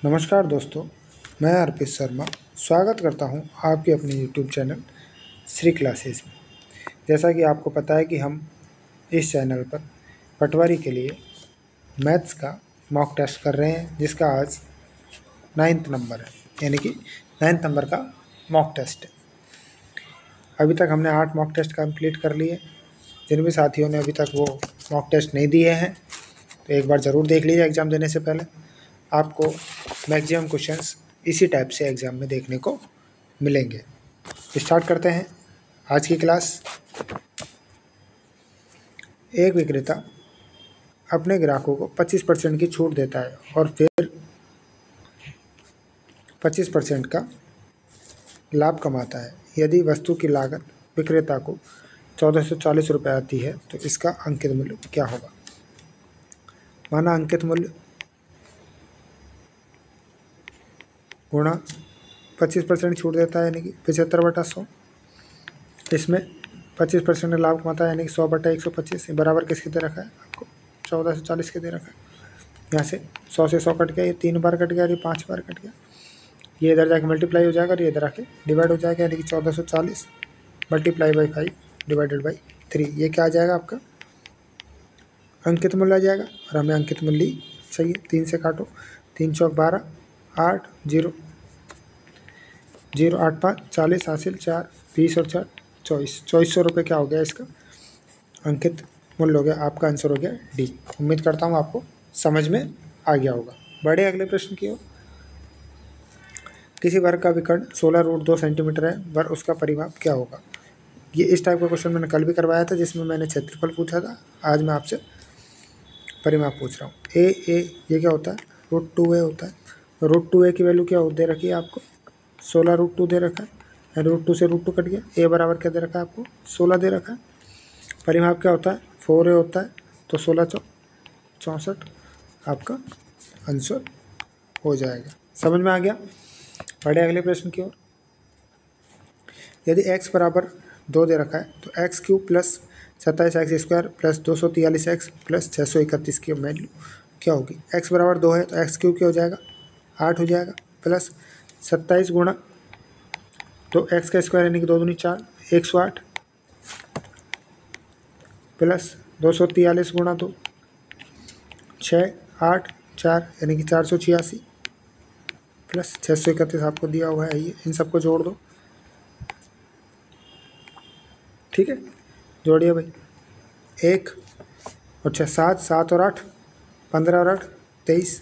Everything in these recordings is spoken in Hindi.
नमस्कार दोस्तों, मैं अर्पित शर्मा स्वागत करता हूं आपके अपने यूट्यूब चैनल श्री क्लासेस में। जैसा कि आपको पता है कि हम इस चैनल पर पटवारी के लिए मैथ्स का मॉक टेस्ट कर रहे हैं, जिसका आज 9th नंबर है, यानी कि 9th नंबर का मॉक टेस्ट है। अभी तक हमने 8 मॉक टेस्ट कंप्लीट कर लिए। जिन भी साथियों ने अभी तक वो मॉक टेस्ट नहीं दिए हैं तो एक बार ज़रूर देख लीजिए एग्ज़ाम देने से पहले। आपको मैक्सिमम क्वेश्चंस इसी टाइप से एग्ज़ाम में देखने को मिलेंगे। स्टार्ट करते हैं आज की क्लास। एक विक्रेता अपने ग्राहकों को 25% की छूट देता है और फिर 25% का लाभ कमाता है। यदि वस्तु की लागत विक्रेता को 1440 रुपये आती है तो इसका अंकित मूल्य क्या होगा। माना अंकित मूल्य गुणा 25% छूट देता है, यानी कि 75/100। इसमें 25% लाभ कमाता है, यानी कि 100/125 बराबर किसके दे रखा है आपको 1440 के दे रखा है। यहाँ से 100 से 100 कट गया, ये 3 बार कट गया, ये 5 बार कट गया, ये इधर जाके मल्टीप्लाई हो जाएगा और ये इधर आके डिवाइड हो जाएगा, यानी कि 1440 मल्टीप्लाई बाई 5 डिवाइडेड बाई 3। ये क्या आ जाएगा आपका अंकित मूल्य आ जाएगा। और हमें अंकित मूल्य चाहिए। 3 से काटो, 3 चौक 12, 8 0 0 8 5 40 हासिल 4 20 और 4 24। 2400 रुपये क्या हो गया इसका अंकित मूल्य हो गया। आपका आंसर हो गया डी। उम्मीद करता हूँ आपको समझ में आ गया होगा। बढ़े अगले प्रश्न की ओर। किसी वर्ग का विकर्ण 16√2 सेंटीमीटर है, वर उसका परिमाप क्या होगा। ये इस टाइप का क्वेश्चन मैंने कल भी करवाया था, जिसमें मैंने क्षेत्रफल पूछा था। आज मैं आपसे परिमाप पूछ रहा हूँ। ए ये क्या होता है √2a होता है। √2a की वैल्यू क्या दे रखी है आपको 16√2 दे रखा है। √2 से √2 कट गया। ए बराबर क्या दे रखा है आपको 16 दे रखा है। परिमाप क्या होता है 4a होता है, तो 16 चौक 64 आपका आंसर हो जाएगा। समझ में आ गया। बढ़े अगले प्रश्न की ओर। यदि x बराबर 2 दे रखा है तो x³ plus 27x² plus 243x plus 631 की वैल्यू क्या होगी। x बराबर 2 है तो x³ क्या हो जाएगा 8 हो जाएगा, प्लस 27 गुणा तो x का स्क्वायर यानी कि 2 दूनी 4 108 प्लस 243 गुणा 2 6 8 4 यानी कि 486 प्लस 631 आपको दिया हुआ है। ये इन सबको जोड़ दो, ठीक है, जोड़िए भाई। 1 और 6 7 7 और 8 15 और 8 23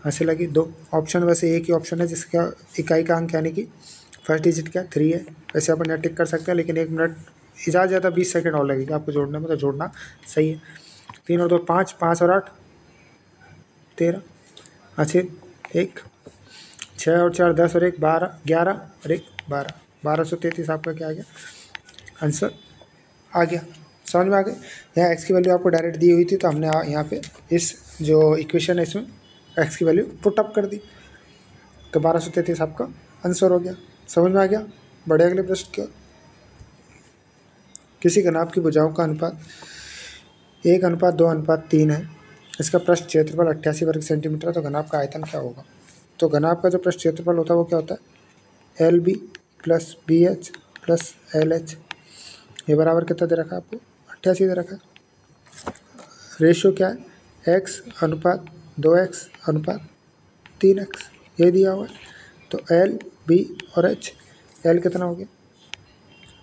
ऐसे लगी 2। ऑप्शन वैसे एक ही ऑप्शन है जिसका इकाई का अंक यानी कि फर्स्ट डिजिट क्या 3 है। वैसे अपन यहाँ टिक कर सकते हैं, लेकिन 1 मिनट ज़्यादा 20 सेकंड और लगेगा आपको जोड़ने में, तो जोड़ना सही है। 3 और 2 5 5 और 8 13 अच्छे 1 6 और 4 10 और 1 12 11 और 1 12 1233 आपका क्या आ गया आंसर आ गया। समझ में आ गया। यहाँ x की वैल्यू आपको डायरेक्ट दी हुई थी, तो हमने यहाँ पे इस जो इक्वेशन है इसमें x की वैल्यू पुट अप कर दी, तो 1233 आपका आंसर हो गया। समझ में आ गया। बढ़े अगले प्रश्न क्या। किसी घनाभ की भुजाओं का अनुपात 1:2:3 है। इसका पृष्ठ क्षेत्रफल 88 वर्ग सेंटीमीटर है, तो घनाभ का आयतन क्या होगा। तो घनाभ का जो पृष्ठ क्षेत्रफल होता है वो क्या होता है LB plus BH plus LH। ये बराबर कितना दे रखा है आपको 88 दे रखा है। रेशियो क्या है x/2x/3x ये दिया हुआ है। तो L B और H। L कितना हो गया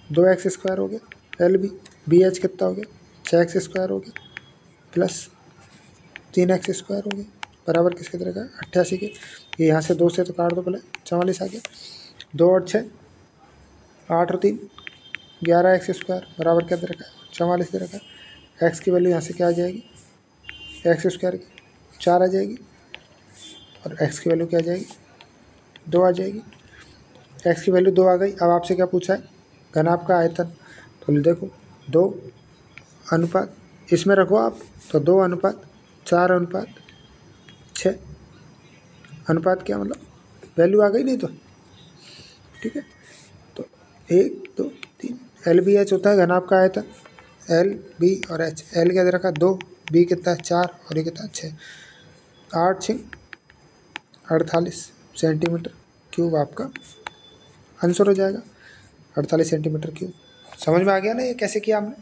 2x² हो गया, LB BH कितना हो गया 6x² हो गया प्लस 3x² हो गया, बराबर किसके दे रखा है 88 के। ये यहाँ से 2 से तो काट दो पहले, 44 आ गया। 2 और 6 8 और 3 11x² बराबर क्या दे रखा है 44 दे रखा है। x की वैल्यू यहाँ से क्या आ जाएगी x² की 4 आ जाएगी, और x की वैल्यू क्या आ जाएगी 2 आ जाएगी। x की वैल्यू 2 आ गई। अब आपसे क्या पूछा है घनाभ का आयतन, तो देखो 2 अनुपात इसमें रखो आप, तो 2:4:6 अनुपात क्या मतलब वैल्यू आ गई नहीं तो, ठीक है। तो 1 2 3 LBH होता है घनाभ का आयतन, LB और H। L क्या दे रखा 2, B कितना है 4 और ये कितना 6। 8 6 48 सेंटीमीटर क्यूब आपका आंसर हो जाएगा, 48 सेंटीमीटर क्यूब। समझ में आ गया ना ये कैसे किया हमने।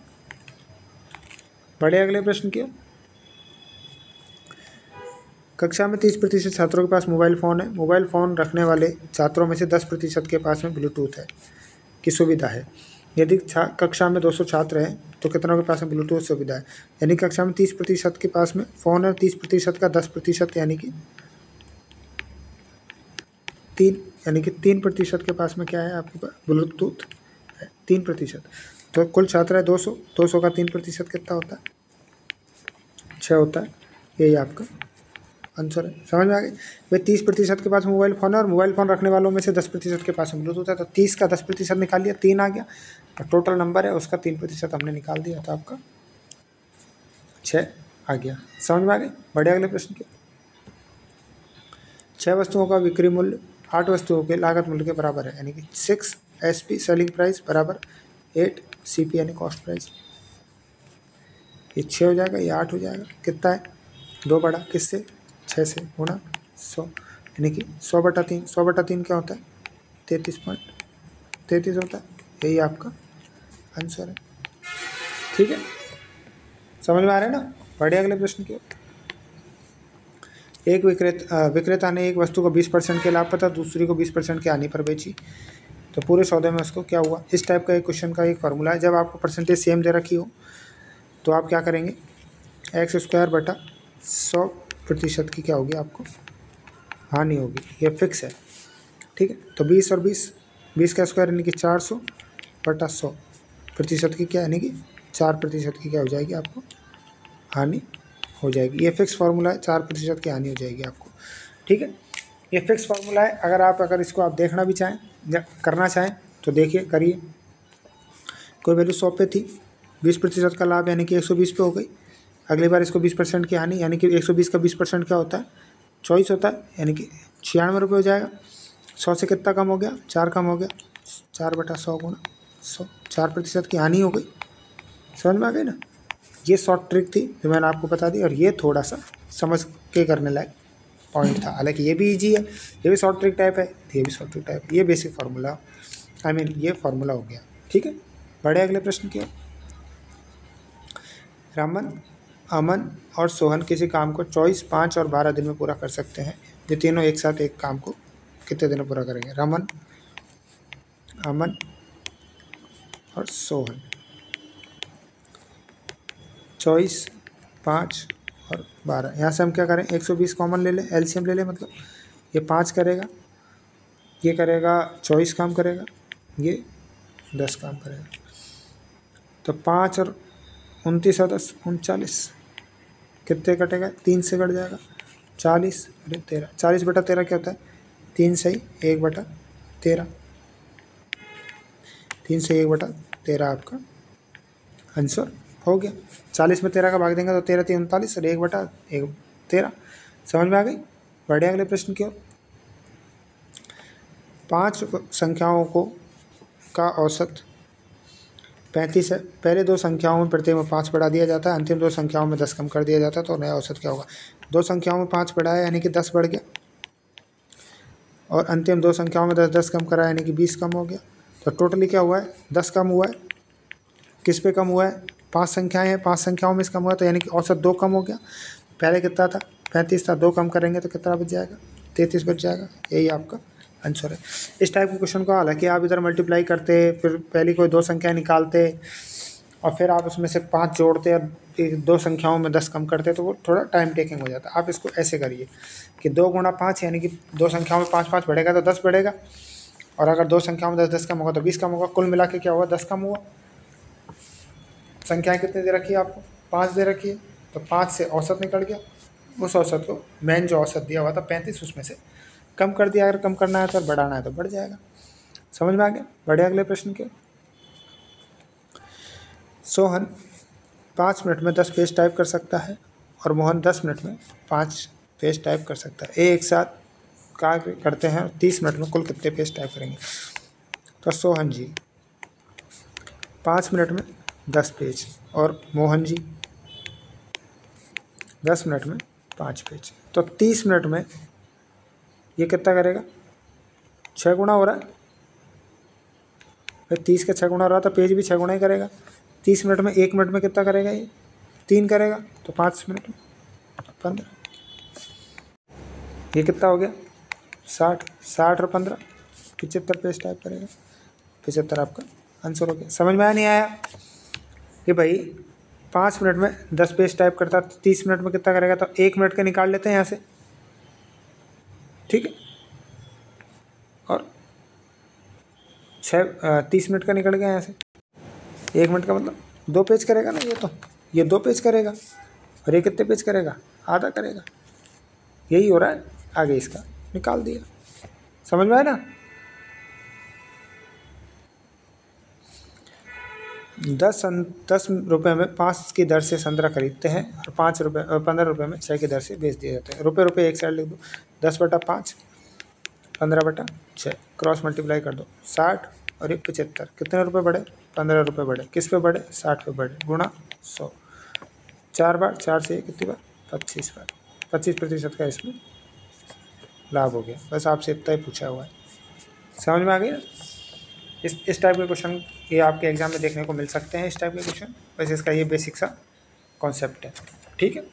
बढ़िया, अगले प्रश्न किया। कक्षा में 30% छात्रों के पास मोबाइल फ़ोन है। मोबाइल फ़ोन रखने वाले छात्रों में से 10% के पास में ब्लूटूथ है की सुविधा है। यदि कक्षा में 200 छात्र हैं तो कितनों के पास में ब्लूटूथ सुविधा है। यानी कक्षा में 30% के पास में फ़ोन है, 30% का 10% यानी कि 3% के पास में क्या है आपके पास ब्लूटूथ है, 3%। तो कुल छात्र है 200, 200 का 3% कितना होता है, 6 होता है। यही आपका आंसर है। समझ में आ गई भाई। 30% के पास मोबाइल फ़ोन है और मोबाइल फ़ोन रखने वालों में से 10% के पास में ब्लूटूथ है। तो 30 का 10% निकाल लिया, 3 आ गया, और टोटल नंबर है उसका 3% हमने निकाल दिया, तो आपका 6 आ गया। समझ में आ गई। बढ़िया, अगले प्रश्न के। 6 वस्तुओं का बिक्री मूल्य 8 वस्तुओं के लागत मूल्य के बराबर है। यानी कि 6 SP सेलिंग प्राइस बराबर 8 CP यानी कॉस्ट प्राइस। ये 6 हो जाएगा, ये 8 हो जाएगा। कितना है, 2 बढ़ा किससे, 6 से, गुणा 100 यानी कि 100/3। 100/3 क्या होता है, 33.33 होता है। यही आपका आंसर है। ठीक है, समझ में आ रहा है ना। बढ़िया, अगले प्रश्न की। एक विक्रेता ने एक वस्तु को 20% के लाभ पर तथा दूसरी को 20% के हानि पर बेची, तो पूरे सौदे में उसको क्या हुआ। इस टाइप का एक क्वेश्चन का एक फार्मूला है। जब आपको परसेंटेज सेम दे रखी हो तो आप क्या करेंगे, x²/100% की क्या होगी आपको हानि होगी, ये फिक्स है। ठीक है, तो 20 और 20 का स्क्वायर यानी कि 400/100% की क्या यानी कि 4% की क्या हो जाएगी आपको हानि हो जाएगी। ये फिक्स फार्मूला है, 4% की हानि हो जाएगी आपको। ठीक है, ये फिक्स फार्मूला है। अगर इसको आप देखना भी चाहें या करना चाहें तो देखिए, करिए। कोई वैल्यू 100 पे थी, 20% का लाभ यानी कि 120 पे हो गई। अगली बार इसको 20% की हानि यानी कि 120 का 20% क्या होता है, 24 होता है, यानी कि 96 रुपये हो जाएगा। 100 से कितना कम हो गया, 4 कम हो गया, 4/100 गुणा 100, 4% की हानि हो गई। समझ में आ गई ना। ये शॉर्ट ट्रिक थी जो मैंने आपको बता दी, और ये थोड़ा सा समझ के करने लायक पॉइंट था। हालांकि ये भी इजी है, ये भी शॉर्ट ट्रिक टाइप है, ये भी शॉर्ट ट्रिक टाइप है। ये बेसिक फार्मूला ये फार्मूला हो गया। ठीक है, बढ़े अगले प्रश्न की। रामन, अमन और सोहन किसी काम को 24, 5 और 12 दिन में पूरा कर सकते हैं। ये तीनों एक साथ एक काम को कितने दिन में पूरा करेंगे। रामन, अमन और सोहन 24, 5 और 12। यहाँ से हम क्या करें, 120 कॉमन ले लें, एलसीएम ले लें। मतलब ये 5 करेगा, ये करेगा 24 काम करेगा, ये 10 काम करेगा। तो 5 और 29 और 10 39, कितने कटेगा, 3 से कट जाएगा। 40 अरे 13, 40/13 क्या होता है, 3 सही 1/13, 3 से 1/13 आपका आंसर हो गया। 40 में 13 का भाग देंगे तो 13 3 39 और 1/13। समझ में आ गई। बढ़िया, अगले प्रश्न की ओर। 5 संख्याओं का औसत 35 है। पहले 2 संख्याओं में प्रत्येक में 5 बढ़ा दिया जाता है, अंतिम 2 संख्याओं में 10 कम कर दिया जाता है, तो नया औसत क्या होगा। 2 संख्याओं में 5 बढ़ाया यानी कि 10 बढ़ गया, और अंतिम 2 संख्याओं में 10 कम करा यानी कि 20 कम हो गया। तो टोटली क्या हुआ है, 10 कम हुआ है। किस पे कम हुआ है, 5 संख्याएं हैं, 5 संख्याओं में कम हुआ, तो यानी कि औसत 2 कम हो गया। पहले कितना था, 35 था, 2 कम करेंगे तो कितना बच जाएगा, 33 बच जाएगा। यही आपका आंसर है। इस टाइप के क्वेश्चन को हालांकि आप इधर मल्टीप्लाई करते, फिर पहली कोई 2 संख्या निकालते और फिर आप उसमें से 5 जोड़ते और 2 संख्याओं में 10 कम करते, तो वो थोड़ा टाइम टेकिंग हो जाता है। आप इसको ऐसे करिए कि 2 गुणा 5 यानी कि 2 संख्याओं में 5 बढ़ेगा तो 10 बढ़ेगा, और अगर 2 संख्याओं में 10 कम होगा तो 20 कम होगा। कुल मिला के क्या हुआ, 10 कम हुआ। संख्याएं कितनी दे रखी है आपको, 5 दे रखी है, तो 5 से औसत निकल गया। उस औसत को मेन जो औसत दिया हुआ था 35, उसमें से कम कर दिया। अगर कम करना है तो बढ़ाना है तो बढ़ जाएगा। समझ में आ गया। बढ़िया, अगले प्रश्न के। सोहन 5 मिनट में 10 पेज टाइप कर सकता है और मोहन 10 मिनट में 5 पेज टाइप कर सकता है। एक साथ कार्य करते हैं, 30 मिनट में कुल कितने पेज टाइप करेंगे। तो सोहन जी 5 मिनट में 10 पेज और मोहन जी 10 मिनट में 5 पेज, तो 30 मिनट में ये कितना करेगा, 6 गुना हो रहा है भाई, 30 का 6 गुना हो रहा था, पेज भी 6 गुना ही करेगा। 30 मिनट में 1 मिनट में कितना करेगा ये, 3 करेगा, तो 5 मिनट में 15। ये कितना हो गया 60, 60 और 15 75 पेज टाइप करेगा। 75 आपका आंसर हो गया। समझ में आया नहीं आया कि भाई 5 मिनट में 10 पेज टाइप करता तो 30 मिनट में कितना करेगा, तो 1 मिनट का निकाल लेते हैं यहाँ से, ठीक है। और 30 मिनट का निकल गया यहाँ से, 1 मिनट का मतलब 2 पेज करेगा ना, ये 2 पेज करेगा, और ये कितने पेज करेगा, आधा करेगा। यही हो रहा है, आगे इसका निकाल दिया। समझ में आया ना। 10 रुपये में 5 की दर से संतरा खरीदते हैं और 15 रुपये में 6 की दर से बेच दिए जाते हैं। रुपये एक साइड लिख दो, 10/5, 15/6, क्रॉस मल्टीप्लाई कर दो, 60 और 75, कितने रुपये बढ़े, 15 रुपये बढ़े। किस पे बढ़े, 60 पे बढ़े, गुणा 100, 4 बार, 4 से कितनी बार, 25 बार। 25% का इसमें लाभ हो गया। बस आपसे इतना ही पूछा हुआ है। समझ में आ गई ना। इस टाइप के क्वेश्चन ये आपके एग्जाम में देखने को मिल सकते हैं, इस टाइप के क्वेश्चन। वैसे इसका ये बेसिक सा कॉन्सेप्ट है, ठीक है।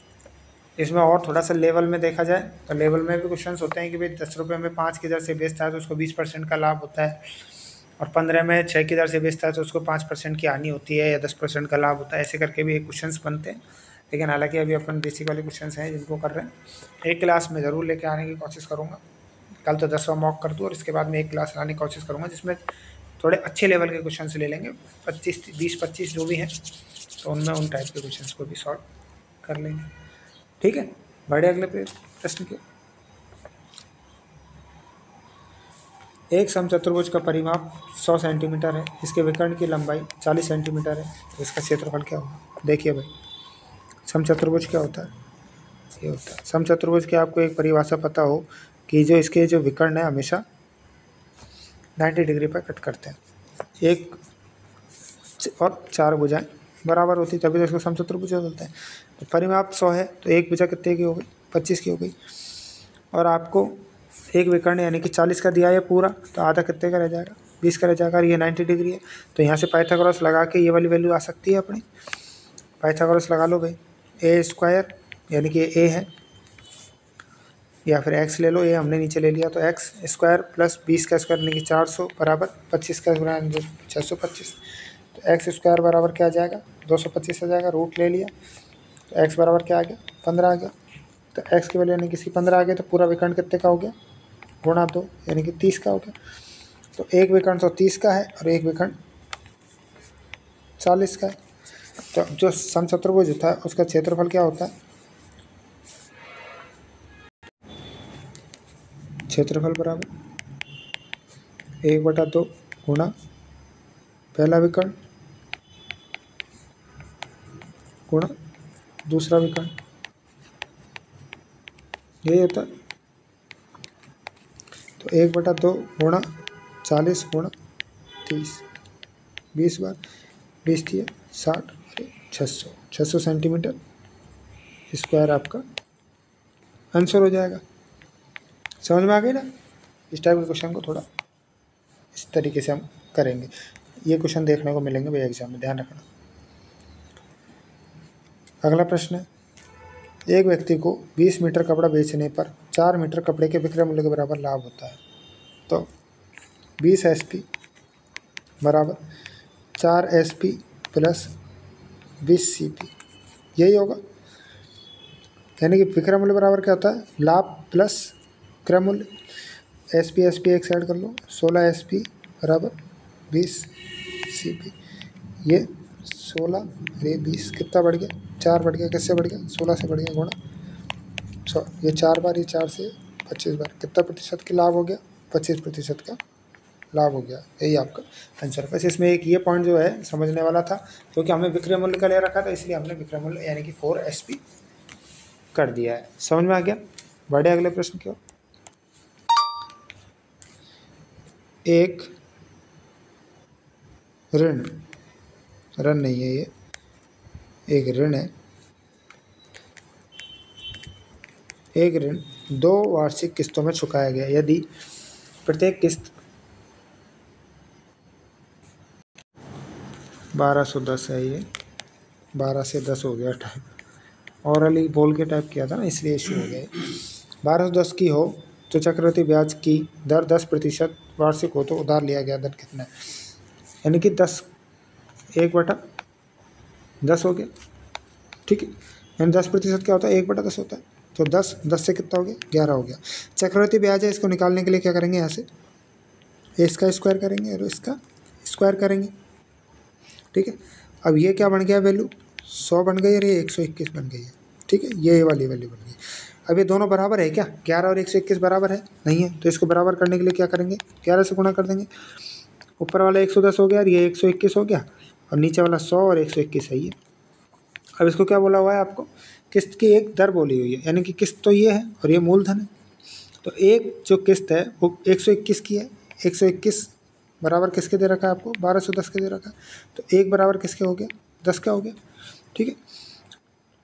इसमें और थोड़ा सा लेवल में देखा जाए तो लेवल में भी क्वेश्चंस होते हैं कि भाई 10 रुपये में 5 की दर से बेचता है तो उसको 20% का लाभ होता है, और 15 में 6 की दर से बेचता है तो उसको 5% की हानि होती है या 10% का लाभ होता है। ऐसे करके भी एक क्वेश्चंस बनते हैं। लेकिन हालांकि अभी अपन बेसिक वाले क्वेश्चंस हैं जिनको कर रहे हैं। एक क्लास में ज़रूर लेके आने की कोशिश करूँगा। कल तो 10वां मॉक कर दूँ और इसके बाद में एक क्लास लाने की कोशिश करूँगा जिसमें थोड़े अच्छे लेवल के क्वेश्चन ले लेंगे, 20-25 जो भी हैं, तो उनमें उन टाइप के क्वेश्चंस को भी सॉल्व कर लेंगे, ठीक है। बढ़े अगले प्रश्न के। एक समचतुर्भुज का परिमाप 100 सेंटीमीटर है, इसके विकर्ण की लंबाई 40 सेंटीमीटर है, तो इसका क्षेत्रफल क्या होगा। देखिए भाई, समचतुर्भुज क्या होता है, ये होता है समचतुर्भुज की आपको एक परिभाषा पता हो कि जो इसके जो विकर्ण है हमेशा 90 डिग्री पर कट करते हैं, एक और 4 भुजाएं बराबर होती तभी तो इसको समचतुर्भुज बोलते हैं। तो परिमाप 100 है तो एक भुजा कितने की हो गई, 25 की हो गई। और आपको एक विकर्ण यानी कि 40 का दिया है पूरा, तो आधा कितने का रह जाएगा, 20 का रह जाएगा। और ये 90 डिग्री है तो यहाँ से पाइथागोरस लगा के ये वाली वैल्यू आ सकती है अपनी। पाइथागोरस लगा लो भाई, a² यानी कि a है, या फिर x ले लो, ये हमने नीचे ले लिया तो x² प्लस 20 का स्क्वायर यानी कि 400 बराबर 25 का स्क्वायर 625। तो x² बराबर क्या आ जाएगा, 225 आ जाएगा। रूट ले लिया तो x बराबर क्या आ गया, 15 आ गया। तो x की वैल्यू यानी कि 15 आ गया, तो पूरा विकर्ण कितने का हो गया, गुणा 2 यानी कि 30 का हो गया। तो एक विकर्ण तो 30 का है और एक विकर्ण 40 का है। तो जो समचतुर्भुज होता है उसका क्षेत्रफल क्या होता है, क्षेत्रफल बराबर 1/2 गुणा पहला विकर्ण गुणा दूसरा विकर्ण, यही होता है। तो 1/2 गुणा 40 गुणा 30, 20 बार, 20 थी 60, 600 सेंटीमीटर स्क्वायर आपका आंसर हो जाएगा। समझ में आ गई ना। इस टाइप के क्वेश्चन को थोड़ा इस तरीके से हम करेंगे। ये क्वेश्चन देखने को मिलेंगे भैया एग्जाम में, ध्यान रखना। अगला प्रश्न है, एक व्यक्ति को 20 मीटर कपड़ा बेचने पर 4 मीटर कपड़े के विक्रय मूल्य के बराबर लाभ होता है। तो 20 SP बराबर 4 SP प्लस 20 CP, यही होगा। यानी कि विक्रय मूल्य बराबर क्या होता है, लाभ प्लस क्रय मूल्य। SP एक साइड कर लो, 16 SP बराबर 20 CP। ये 16 और ये 20 कितना बढ़ गया, 4 बढ़ गया। किससे बढ़ गया, 16 से बढ़ गया गुणा 100। ये 4 बार, ये 4 से 25 बार, कितना प्रतिशत के लाभ हो गया, 25% का लाभ हो गया। यही आपका आंसर। बस इसमें एक ये पॉइंट जो है समझने वाला था, क्योंकि हमने विक्रय मूल्य का ले रखा था इसलिए हमने विक्रय मूल्य यानी कि 4 SP कर दिया है। समझ में आ गया। बढ़े अगले प्रश्न की ओर। एक ऋण नहीं है, ये एक ऋण है। एक ऋण 2 वार्षिक किस्तों में चुकाया गया यदि प्रत्येक किस्त 1210 है, ये 12 से 10 हो गया टाइप, औरली बोल के टाइप किया था ना इसलिए इशू हो गया। 1210 की हो तो चक्रवृद्धि ब्याज की दर 10% वार्षिक हो तो उधार लिया गया दर कितना है, यानी कि 10 1/10 हो गया। ठीक है, यानी 10% क्या होता है, 1/10 होता है, तो 10 से कितना हो गया, 11 हो गया। चक्रवृद्धि ब्याज है, इसको निकालने के लिए क्या करेंगे, यहाँ से इसका स्क्वायर करेंगे और इसका स्क्वायर करेंगे। ठीक है, अब ये क्या बन गया वैल्यू, 100 बन गई और ये 121 बन गई है। ठीक है, ये वाली वैल्यू बन गई। अब ये दोनों बराबर है क्या, 11 और 121 बराबर है, नहीं है, तो इसको बराबर करने के लिए क्या करेंगे, 11 से गुणा कर देंगे। ऊपर वाला 110 हो गया और ये 121 हो गया, और नीचे वाला 100 और 121 है ये। अब इसको क्या बोला हुआ है आपको, किस्त की एक दर बोली हुई है, यानी कि किस्त तो ये है और ये मूलधन है। तो एक जो किस्त है वो 121 की है, 121 बराबर किसके दे रखा है आपको, 1210 के दे रखा है, तो एक बराबर किसके हो गया, 10 का हो गया। ठीक है,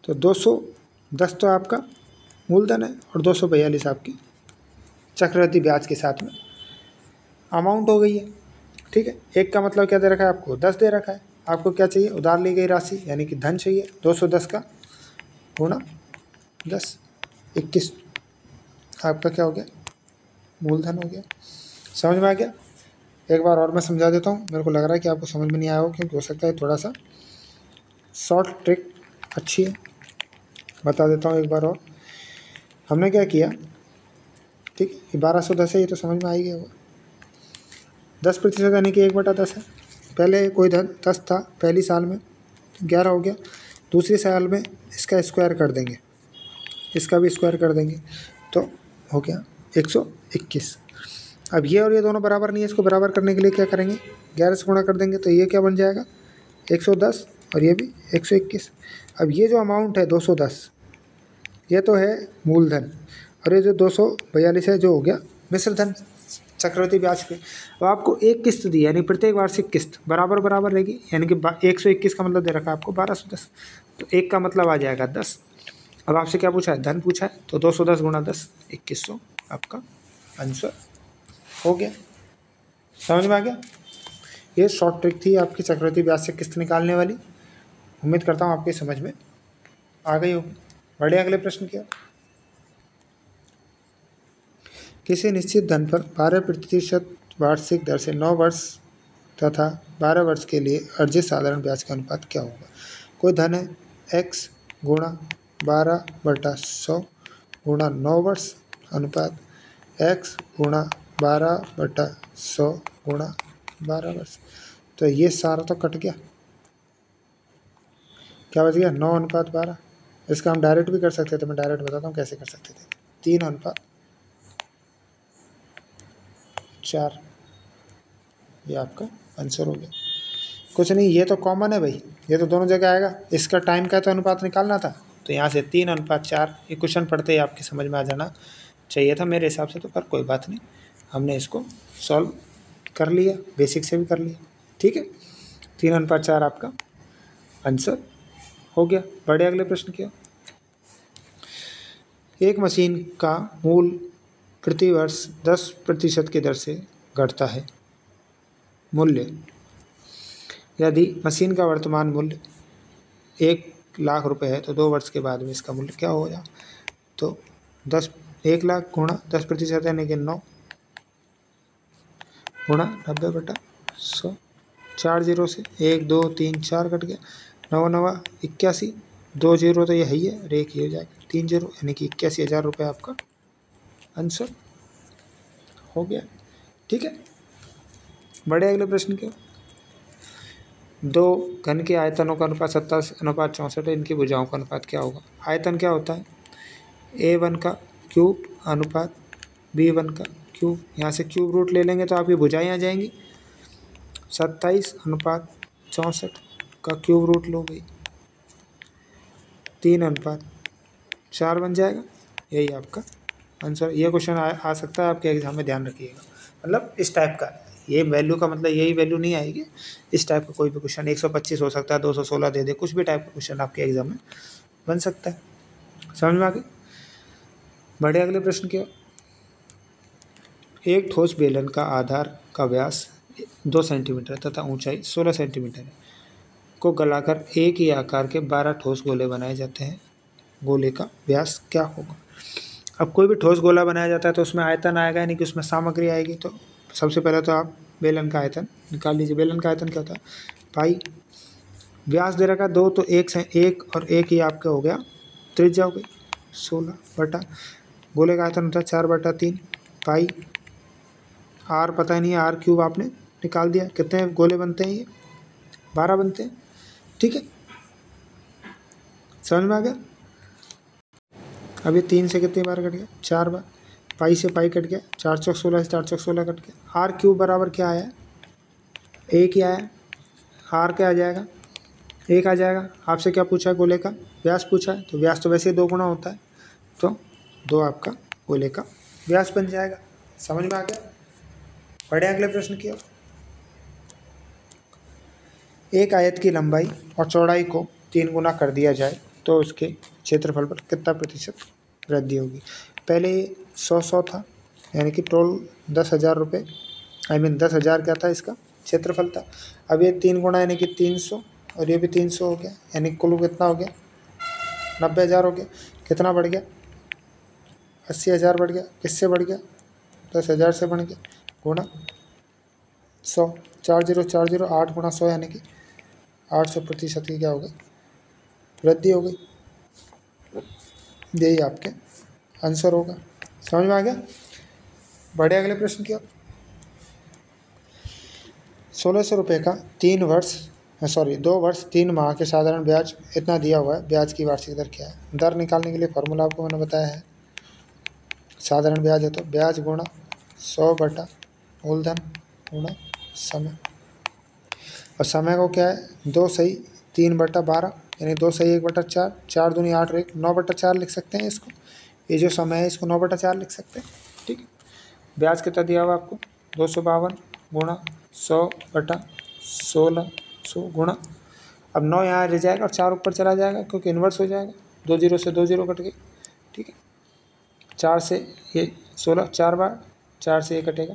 तो 210 तो आपका मूलधन है और 242 आपकी चक्रवृद्धि ब्याज के साथ में अमाउंट हो गई है। ठीक है, एक का मतलब क्या दे रखा है आपको, 10 दे रखा है, आपको क्या चाहिए, उधार ली गई राशि यानी कि धन चाहिए, 210 का गुणा 10, 21 आपका क्या हो गया, मूलधन हो गया। समझ में आ गया। एक बार और मैं समझा देता हूँ, मेरे को लग रहा है कि आपको समझ में नहीं आया हो, क्योंकि हो सकता है थोड़ा सा शॉर्ट ट्रिक अच्छी है, बता देता हूँ एक बार और। हमने क्या किया, ठीक है, 1210 है, ये तो समझ में आ ही गया होगा। 10% यानी कि 1/10 है। पहले कोई धन 10 था पहली साल में, 11 हो गया, दूसरी साल में इसका स्क्वायर कर देंगे, इसका भी स्क्वायर कर देंगे, तो हो गया 121। अब ये और ये दोनों बराबर नहीं है, इसको बराबर करने के लिए क्या करेंगे, 11 से गुणा कर देंगे, तो ये क्या बन जाएगा 110 और ये भी 121। अब ये जो अमाउंट है 210, ये तो है मूलधन, और ये जो 242 है जो हो गया मिश्र धन चक्रवृद्धि ब्याज पे। अब आपको एक किस्त दी, यानी प्रत्येक वार्षिक किस्त बराबर बराबर रहेगी, यानी कि 121 का मतलब दे रखा है आपको 1210, तो एक का मतलब आ जाएगा 10। अब आपसे क्या पूछा है, धन पूछा है, तो 210 गुणा 10 2100 आपका आंसर हो गया। समझ में आ गया। ये शॉर्ट ट्रिक थी आपकी चक्रवृद्धि ब्याज से किस्त निकालने वाली, उम्मीद करता हूँ आपकी समझ में आ गई होगी। बढ़िया, अगले प्रश्न की ओर। किसी निश्चित धन पर 12% वार्षिक दर से 9 वर्ष तथा 12 वर्ष के लिए अर्जित साधारण ब्याज का अनुपात क्या होगा। कोई धन है x गुणा 12/100 गुणा 9 वर्ष अनुपात x गुणा 12/100 गुणा 12 वर्ष। तो ये सारा तो कट गया, क्या बच गया 9/12। इसका हम डायरेक्ट भी कर सकते थे, मैं डायरेक्ट बताता हूँ कैसे कर सकते थे, 3/4, ये आपका आंसर हो गया। कुछ नहीं, ये तो कॉमन है भाई, ये तो दोनों जगह आएगा। इसका टाइम का तो अनुपात निकालना था, तो यहाँ से 3/4, ये क्वेश्चन पढ़ते ही आपकी समझ में आ जाना चाहिए था मेरे हिसाब से तो, पर कोई बात नहीं, हमने इसको सॉल्व कर लिया, बेसिक से भी कर लिया। ठीक है, 3/4 आपका आंसर हो गया। बढ़े अगले प्रश्न की ओर। एक मशीन का मूल प्रति वर्ष 10% की दर से घटता है। मूल्य, यदि मशीन का वर्तमान मूल्य 1,00,000 रुपये है तो 2 वर्ष के बाद में इसका मूल्य क्या होगा, तो 1,00,000 गुणा 10% यानी कि 9 गुणा 90/100, 4 जीरो से 1 2 3 4 कट गया, 9 9 81, 2 जीरो तो ये है ही है और एक ये हो जाएगा 3 जीरो, यानी कि 81,000 रुपये आपका आंसर हो गया। ठीक है, बड़े अगले प्रश्न के। 2 घन के आयतनों का अनुपात 27/64 है, इनकी भुजाओं का अनुपात क्या होगा। आयतन क्या होता है, A1 का क्यूब अनुपात B1 का क्यूब, यहाँ से क्यूब रूट ले लेंगे तो आपकी भुजाएं आ जाएंगी, 27/64 का क्यूब रूट लो भाई, 3/4 बन जाएगा, यही आपका आंसर। ये क्वेश्चन आ सकता है आपके एग्जाम में, ध्यान रखिएगा, मतलब इस टाइप का, ये वैल्यू का मतलब यही वैल्यू नहीं आएगी, इस टाइप का कोई भी क्वेश्चन 125 हो सकता है, 216 दे दे, कुछ भी टाइप का क्वेश्चन आपके एग्जाम में बन सकता है। समझ में आ गई। बढ़े अगले प्रश्न की ओर। एक ठोस बेलन का आधार का व्यास 2 सेंटीमीटर तथा ऊंचाई 16 सेंटीमीटर है को गलाकर एक ही आकार के 12 ठोस गोले बनाए जाते हैं। गोले का व्यास क्या होगा? अब कोई भी ठोस गोला बनाया जाता है तो उसमें आयतन आएगा, यानी कि उसमें सामग्री आएगी। तो सबसे पहले तो आप बेलन का आयतन निकाल लीजिए। बेलन का आयतन क्या होता है? पाई। व्यास दे रखा 2, तो एक से एक और एक ही आपका हो गया, त्रिज्या हो गई 16 बटा गोले का आयतन होता है 4/3 पाई। आर पता ही नहीं है, आर क्यूब आपने निकाल दिया। कितने गोले बनते हैं? ये 12 बनते हैं। ठीक है, समझ में आ गया? अब ये 3 से कितनी बार कट गया? 4 बार। पाई से पाई कट गया, 4 चौक 16 से 4 चौक 16 कट गया। आर क्यूब बराबर क्या आया? एक ही आया। आर क्या आ जाएगा? एक आ जाएगा। आपसे क्या पूछा है? गोले का व्यास पूछा है, तो व्यास तो वैसे ही 2 गुना होता है, तो 2 आपका गोले का व्यास बन जाएगा। समझ में आ गया? बढ़े अगले प्रश्न की ओर। एक आयत की लंबाई और चौड़ाई को 3 गुना कर दिया जाए तो उसके क्षेत्रफल पर कितना प्रतिशत वृद्धि होगी? पहले 100 था, यानी कि टोल 10,000 रुपये, 10,000 क्या था इसका? क्षेत्रफल था। अब ये 3 गुना यानी कि 300, और ये भी 300 हो गया, यानी कुल कितना हो गया? 90,000 हो गया। कितना बढ़ गया? 80,000 बढ़ गया। किससे बढ़ गया? 10,000 से बढ़ गया। गुणा 100, 4040 8 गुणा 100, यानी कि 800% की क्या हो गई? वृद्धि हो गई। यही आपके आंसर होगा। समझ में आ गया? बढ़े अगले प्रश्न की ओर। 1,600 रुपये का 2 वर्ष 3 माह के साधारण ब्याज इतना दिया हुआ है, ब्याज की वार्षिक दर क्या है? दर निकालने के लिए फॉर्मूला आपको मैंने बताया है। साधारण ब्याज है तो ब्याज गुणा 100 बटा मूलधन गुणा समय, और समय को क्या है? 2 सही 3/12, यानी 2 सही 1/4, 4 दूनी 8 और 1 9/4 लिख सकते हैं इसको। ये जो समय है इसको 9/4 लिख सकते हैं। ठीक है, ब्याज कितना दिया हुआ आपको? 252 गुणा 100/1600 गुणा, अब 9 यहाँ रह जाएगा और 4 ऊपर चला जाएगा क्योंकि इन्वर्स हो जाएगा। 2 जीरो से 2 जीरो कट गई। ठीक है, 4 से ये 16 4 बार, 4 से ये कटेगा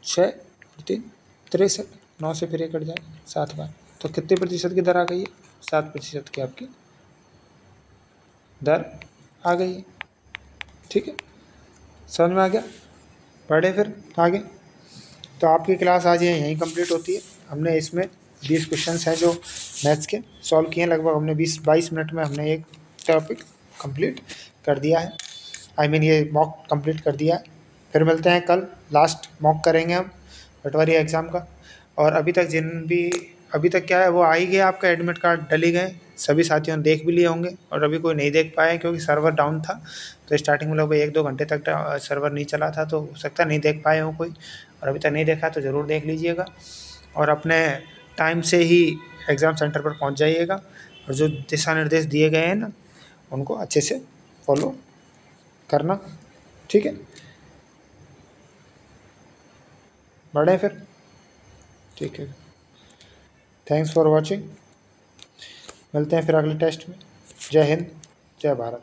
6 और 3 63, 9 से फिर ये कट जाएगा 7 बार। तो कितने प्रतिशत की दर आ गई है? 7% की आपकी दर आ गई है। ठीक है, समझ में आ गया? पढ़े फिर आगे। तो आपकी क्लास आज यहीं कंप्लीट होती है। हमने इसमें 20 क्वेश्चंस हैं जो मैथ्स के सॉल्व किए हैं। लगभग हमने 20-22 मिनट में हमने एक टॉपिक कंप्लीट कर दिया है। ये मॉक कंप्लीट कर दिया है। फिर मिलते हैं कल, लास्ट मॉक करेंगे हम पटवारी एग्ज़ाम का। और अभी तक क्या है, वो आ ही गया, आपका एडमिट कार्ड डल ही गए। सभी साथियों ने देख भी लिए होंगे, और अभी कोई नहीं देख पाए क्योंकि सर्वर डाउन था। तो स्टार्टिंग में लगभग 1-2 घंटे तक सर्वर नहीं चला था, तो हो सकता है नहीं देख पाए हो कोई। और अभी तक नहीं देखा तो ज़रूर देख लीजिएगा, और अपने टाइम से ही एग्ज़ाम सेंटर पर पहुंच जाइएगा। और जो दिशा निर्देश दिए गए हैं ना, उनको अच्छे से फॉलो करना। ठीक है, बढ़े फिर। ठीक है, थैंक्स फॉर वॉचिंग। मिलते हैं फिर अगले टेस्ट में। जय हिंद, जय भारत।